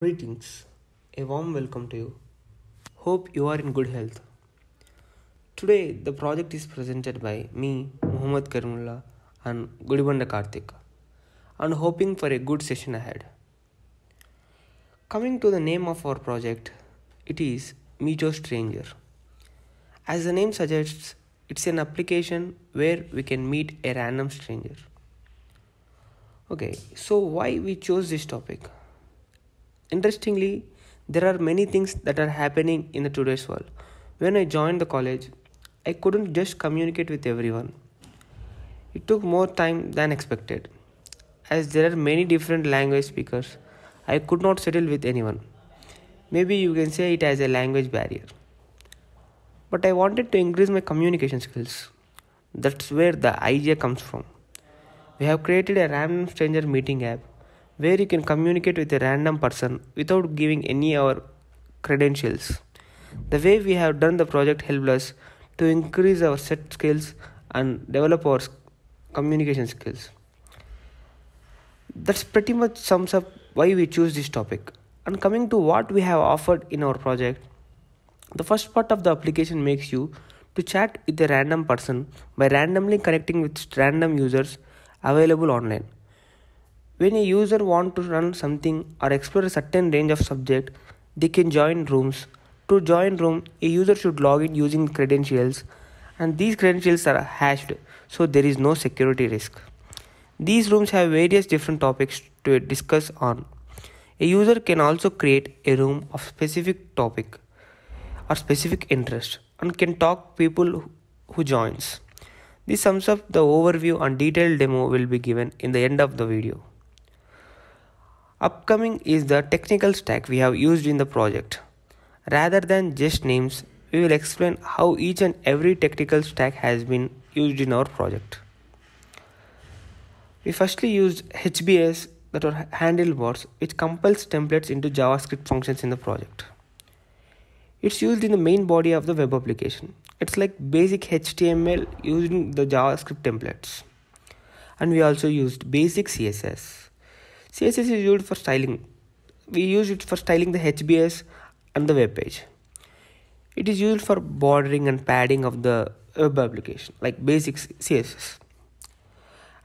Greetings, a warm welcome to you. Hope you are in good health. Today, the project is presented by me, Muhammad Karimullah, and Gudibanda Karthik, and hoping for a good session ahead. Coming to the name of our project, it is meetOstranger. As the name suggests, it's an application where we can meet a random stranger. Okay, so why we chose this topic? Interestingly, there are many things that are happening in the today's world. When I joined the college, I couldn't just communicate with everyone. It took more time than expected. As there are many different language speakers, I could not settle with anyone. Maybe you can say it as a language barrier. But I wanted to increase my communication skills. That's where the idea comes from. We have created a random stranger meeting app where you can communicate with a random person without giving any our credentials. The way we have done the project helped us to increase our set skills and develop our communication skills. That's pretty much sums up why we choose this topic. And coming to what we have offered in our project, the first part of the application makes you to chat with a random person by randomly connecting with random users available online. When a user wants to run something or explore a certain range of subject, they can join rooms. To join room, a user should log in using credentials, and these credentials are hashed, so there is no security risk. These rooms have various different topics to discuss on. A user can also create a room of specific topic or specific interest and can talk people who joins. This sums up the overview and detailed demo will be given in the end of the video. Upcoming is the technical stack we have used in the project. Rather than just names, we will explain how each and every technical stack has been used in our project. We firstly used HBS, that are handlebars, which compiles templates into JavaScript functions in the project. It's used in the main body of the web application. It's like basic HTML using the JavaScript templates. And we also used basic CSS. CSS is used for styling. We use it for styling the HBS and the web page. It is used for bordering and padding of the web application, like basic CSS.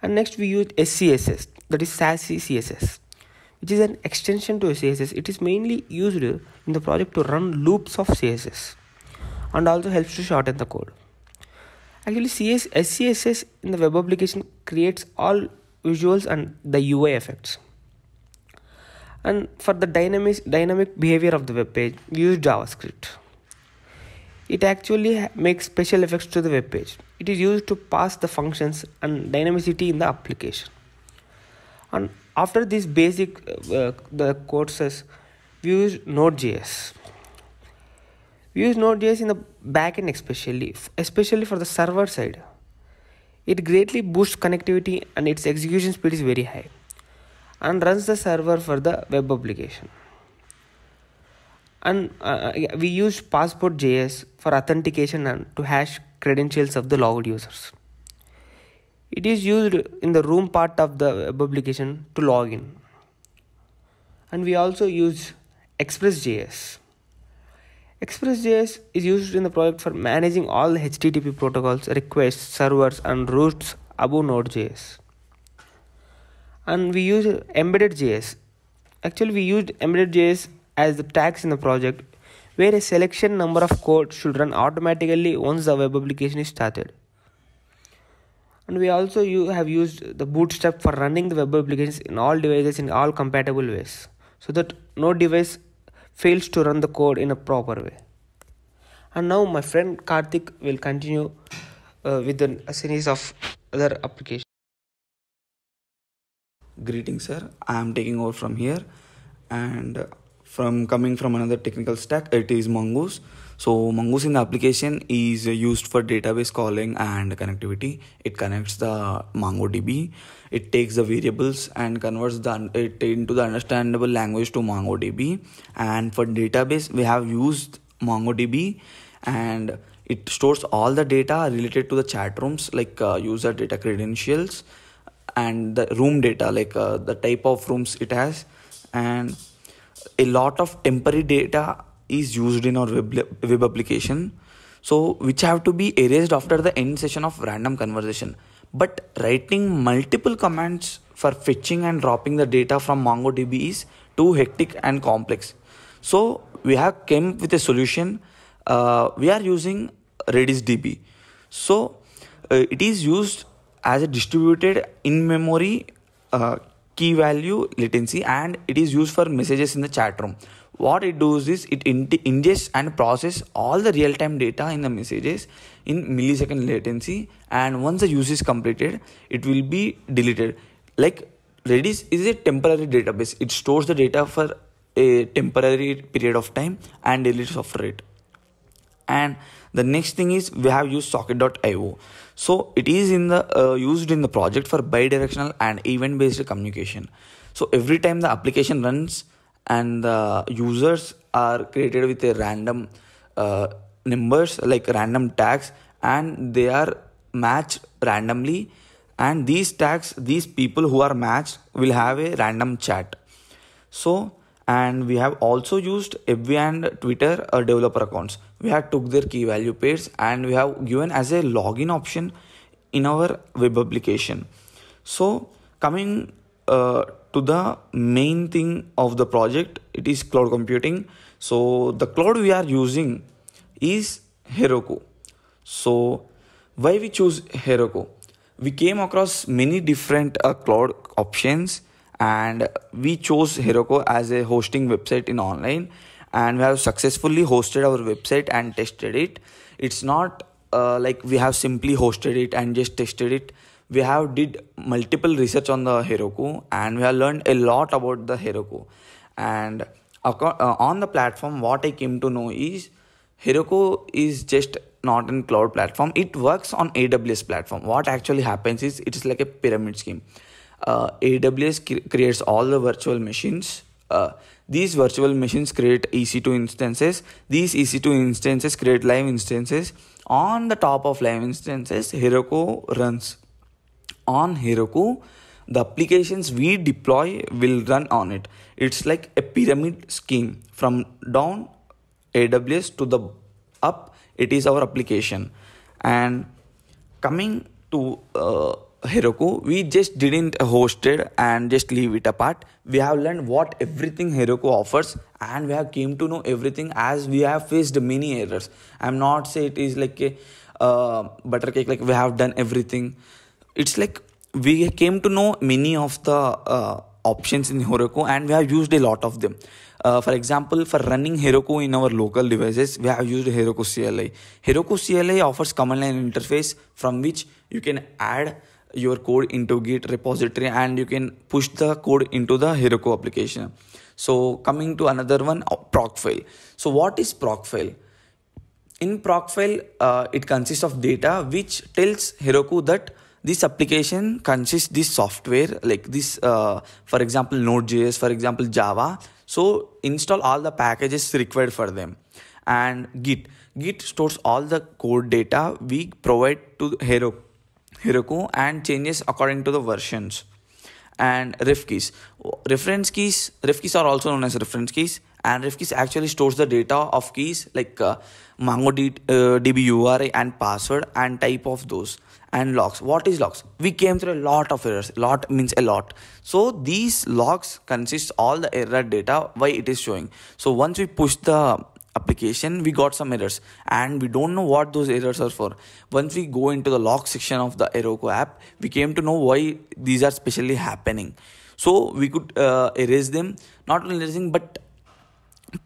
And next we use SCSS, that is Sassy CSS, which is an extension to CSS. It is mainly used in the project to run loops of CSS and also helps to shorten the code. Actually, SCSS in the web application creates all visuals and the UI effects. And for the dynamic behavior of the web page, we use JavaScript. It actually makes special effects to the web page. It is used to pass the functions and dynamicity in the application. And after this basic the courses, we use Node.js. We use Node.js in the backend especially for the server side. It greatly boosts connectivity and its execution speed is very high and runs the server for the web application. And we use passport.js for authentication and to hash credentials of the logged users. It is used in the room part of the web application to log in. And we also use Express.js. Express.js is used in the project for managing all the HTTP protocols, requests, servers, and routes above Node.js. And we use Embedded.js. Actually, we used Embedded.js as the tags in the project, where a selection number of code should run automatically once the web application is started. And we also have used the Bootstrap for running the web applications in all devices in all compatible ways, so that no device fails to run the code in a proper way. And now my friend Karthik will continue with a series of other applications. Greetings, sir. I am taking over from here, and from coming from another technical stack, it is Mongoose. So Mongoose in the application is used for database calling and connectivity. It connects the MongoDB. It takes the variables and converts it into the understandable language to MongoDB. And for database, we have used MongoDB, and it stores all the data related to the chat rooms, like user data credentials and the room data, like the type of rooms it has, and a lot of temporary data is used in our web application, so which have to be erased after the end session of random conversation. But writing multiple commands for fetching and dropping the data from MongoDB is too hectic and complex. So we have came with a solution. We are using Redis DB. So it is used as a distributed in-memory key value latency, and it is used for messages in the chat room. What it does is it ingests and process all the real-time data in the messages in millisecond latency, and once the use is completed, it will be deleted. Like Redis is a temporary database. It stores the data for a temporary period of time and deletes after it. And the next thing is we have used socket.io. So it is in the used in the project for bidirectional and event based communication. So every time the application runs and the users are created with a random numbers, like random tags, and they are matched randomly, and these tags, these people who are matched will have a random chat. So, and we have also used FB and Twitter developer accounts. We have took their key value pairs and we have given as a login option in our web application. So coming to the main thing of the project, it is cloud computing. So the cloud we are using is Heroku. So why we choose Heroku? We came across many different cloud options, and we chose Heroku as a hosting website in online, and we have successfully hosted our website and tested it. It's not like we have simply hosted it and just tested it. We have did multiple research on the Heroku, and we have learned a lot about the Heroku. And on the platform, what I came to know is Heroku is just not in cloud platform. It works on AWS platform. What actually happens is it is like a pyramid scheme. AWS creates all the virtual machines. These virtual machines create EC2 instances. These EC2 instances create live instances. On the top of live instances, Heroku runs. On Heroku, the applications we deploy will run on it. It's like a pyramid scheme. From down AWS to the up, it is our application. And coming to Heroku, we just didn't host it and just leave it apart. We have learned what everything Heroku offers, and we have came to know everything as we have faced many errors. I'm not say it is like a butter cake, like we have done everything. It's like we came to know many of the options in Heroku, and we have used a lot of them. For example, for running Heroku in our local devices, we have used Heroku CLI. Heroku CLI offers command line interface from which you can add your code into Git repository, and you can push the code into the Heroku application. So coming to another one, Procfile. So what is Procfile? In Procfile, it consists of data which tells Heroku that this application consists this software, like this, for example, Node.js, for example, Java. So install all the packages required for them. And Git stores all the code data we provide to Heroku and changes according to the versions. And ref keys. Ref keys are also known as reference keys, and ref keys actually stores the data of keys like MongoDB URI and password and type of those. And logs. What is logs? We came through a lot of errors. Lot means a lot. So these logs consist all the error data why it is showing. So once we push the application, we got some errors, and we don't know what those errors are for. Once we go into the log section of the Heroku app, we came to know why these are specially happening. So we could erase them, not only erasing but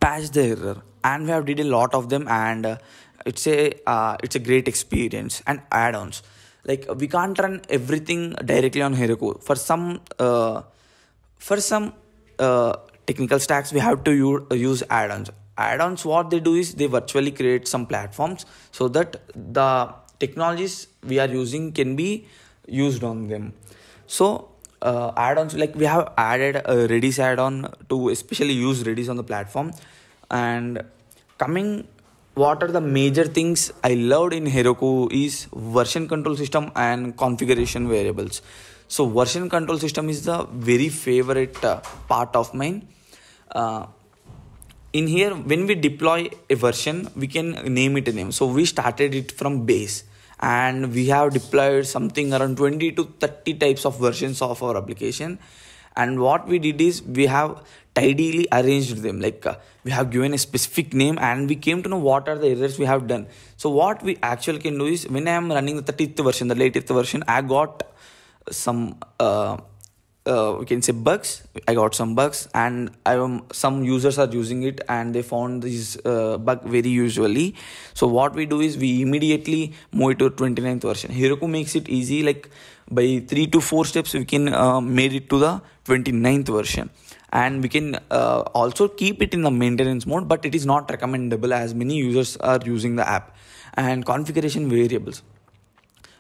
patch the error, and we have did a lot of them, and it's a great experience. And add-ons, like we can't run everything directly on Heroku. For some technical stacks, we have to use add-ons. Add-ons, what they do is they virtually create some platforms so that the technologies we are using can be used on them. So add-ons, like we have added a Redis add-on to especially use Redis on the platform. And coming, what are the major things I loved in Heroku is version control system and configuration variables. So version control system is the very favorite part of mine. in here when we deploy a version, we can name it a name. So we started it from base, and we have deployed something around 20 to 30 types of versions of our application. And what we did is we have tidily arranged them, like we have given a specific name, and we came to know what are the errors we have done. So what we actually can do is, when I am running the 30th version, the latest version, I got some we can say bugs. I got some bugs, and some users are using it, and they found this bug very usually. So what we do is we immediately move it to 29th version. Heroku makes it easy, like by 3 to 4 steps we can made it to the 29th version. And we can also keep it in the maintenance mode, but it is not recommendable as many users are using the app. And configuration variables,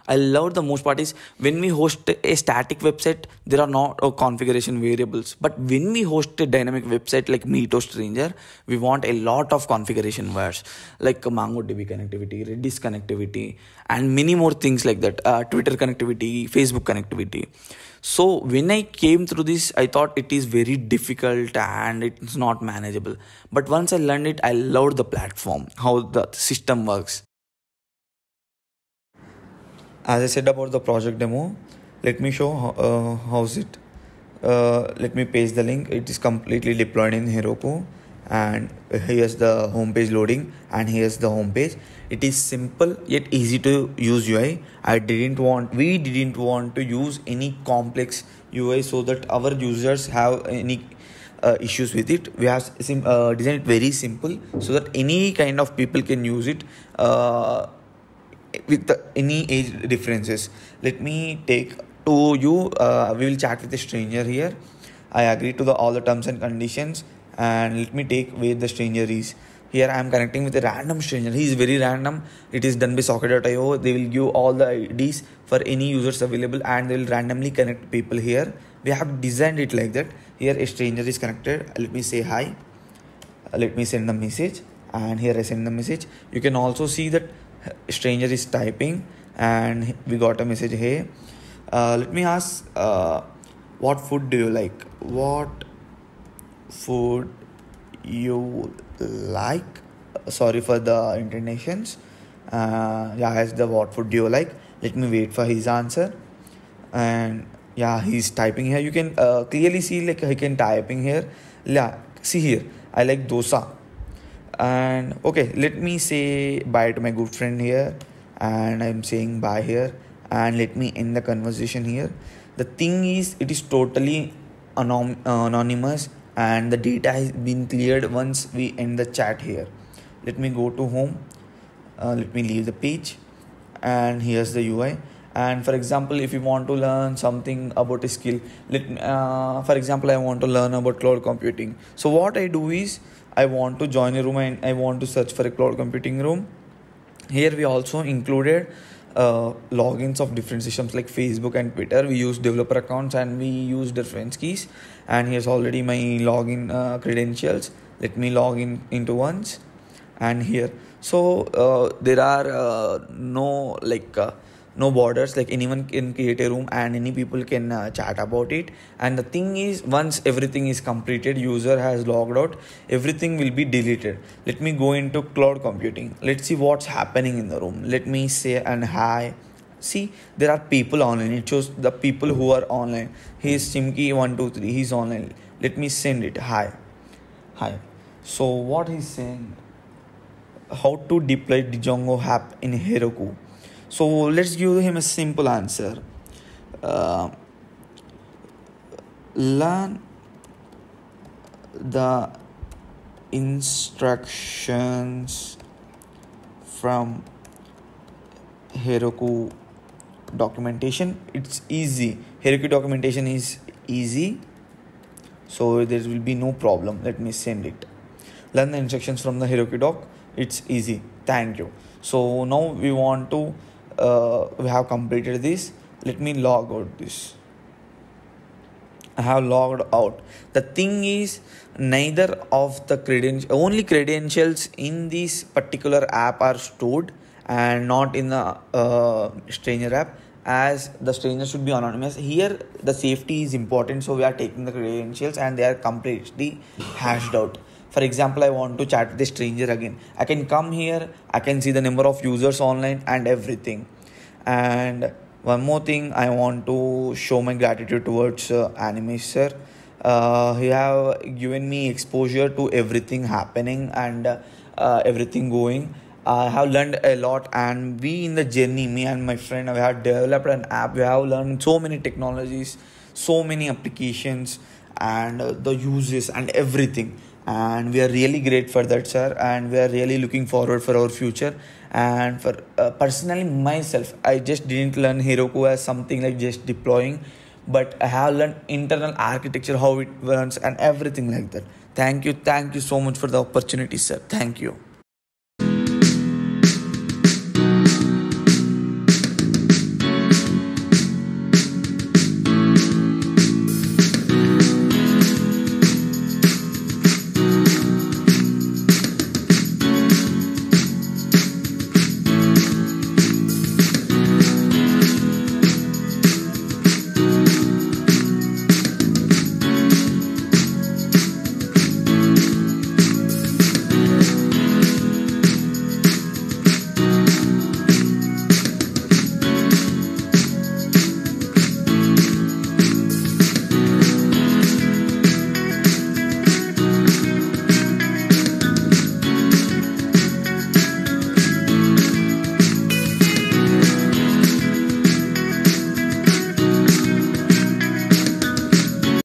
I love the most part is, when we host a static website, there are not configuration variables. But when we host a dynamic website like meetOstranger, we want a lot of configuration words like MongoDB connectivity, Redis connectivity, and many more things like that. Twitter connectivity, Facebook connectivity. So when I came through this, I thought it is very difficult and it's not manageable. But once I learned it, I loved the platform, how the system works. As I said about the project demo, let me show how's it. Let me paste the link. It is completely deployed in Heroku, and here's the homepage loading, and here's the homepage. It is simple yet easy to use UI. We didn't want to use any complex UI so that our users have any issues with it. We have designed it very simple so that any kind of people can use it. With any age differences. Let me take to you. We will chat with a stranger here. I agree to all the terms and conditions, and let me take where the stranger is. Here I am connecting with a random stranger. He is very random. It is done by socket.io. They will give all the IDs for any users available, and they will randomly connect people here. We have designed it like that. Here a stranger is connected. Let me say hi. Let me send the message, and here I send the message. You can also see that stranger is typing, and we got a message. Hey, let me ask, what food do you like? What food you like? Sorry for the intonations. Yeah, ask the what food do you like. Let me wait for his answer. And yeah, he's typing here. You can clearly see, like, he can typing here. Yeah, see here, I like dosa. And okay, let me say bye to my good friend here, and I'm saying bye here, and let me end the conversation here. The thing is, it is totally anonymous, and the data has been cleared once we end the chat here. Let me go to home. Let me leave the page, and here's the UI. And for example, if you want to learn something about a skill, for example, I want to learn about cloud computing. So what I do is, I want to join a room and I want to search for a cloud computing room. Here we also included logins of different systems like Facebook and Twitter. We use developer accounts and we use different keys. And here's already my login credentials. Let me log into once, and here. So there are no borders, like anyone can create a room and any people can chat about it. And the thing is, once everything is completed, user has logged out, everything will be deleted. Let me go into cloud computing. Let's see what's happening in the room. Let me say and hi. See, there are people online. It shows the people who are online. He is Chimki123. He's online. Let me send it. Hi. So what he's saying, how to deploy Django app in Heroku. So let's give him a simple answer. Learn the instructions from Heroku documentation. It's easy. Heroku documentation is easy, so there will be no problem. Let me send it. Learn the instructions from the Heroku doc. It's easy. Thank you. So now we want to we have completed this. Let me log out this. I have logged out. The thing is, neither of the only credentials in this particular app are stored, and not in the stranger app, as the stranger should be anonymous. Here the safety is important, so we are taking the credentials and they are completely hashed out. For example, I want to chat with a stranger again. I can come here, I can see the number of users online and everything. And one more thing, I want to show my gratitude towards Anime sir. He have given me exposure to everything happening and everything going. I have learned a lot, and we in the journey, me and my friend, we have developed an app. We have learned so many technologies, so many applications, and the uses and everything. And we are really great for that, sir. And we are really looking forward for our future. And for personally myself, I just didn't learn Heroku as something like just deploying, but I have learned internal architecture, how it runs, and everything like that. Thank you so much for the opportunity, sir. Thank you.